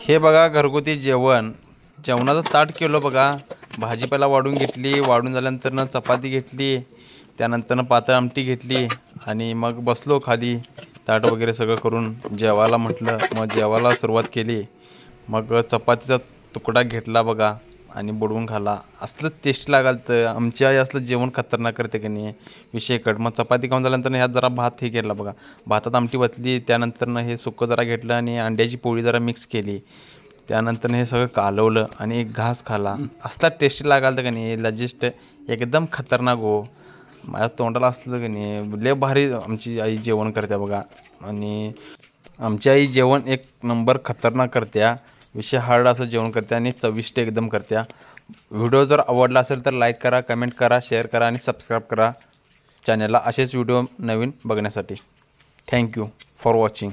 हे बघा घरगुती जेवण. जेवणाचं ताट केलं बघा. भाजी पहिला वाढून घेतली, वाढून झाल्यानंतर चपाती घेतली, त्यानंतर पातळ आमटी घेतली आणि मग बसलो खाली ताट वगैरे सगळं करून जेवायला म्हटलं. मग जेवायला सुरुवात केली. मग चपातीचा तुकडा घेतला बघा आणि बुडवून खाला. असलं टेस्टी लागाल तर आमची आई असलं जेवण खतरनाक करते की नाही विषय कट. मग चपाती खाऊन झाल्यानंतर ह्यात जरा भात हे केला बघा. भातात आमटी वतली, त्यानंतर हे सुकं जरा घेतलं आणि अंड्याची पोळी जरा मिक्स केली. त्यानंतर हे सगळं कालवलं आणि एक घास खाला. असला टेस्टी लागाल तर का नाही लजिस्ट एकदम खतरनाक हो. माझ्या तोंडाला असलं की नाही लय भारी आमची आई जेवण करते बघा. आणि आमची आई जेवण एक नंबर खतरनाक करत्या. विषय हार्ड असं जेवण करते आणि चविष्ट एकदम करत्या. व्हिडिओ जर आवडला असेल तर लाईक करा, कमेंट करा, शेअर करा आणि सबस्क्राईब करा चॅनलला असेच व्हिडिओ नवीन बघण्यासाठी. Thank you for watching.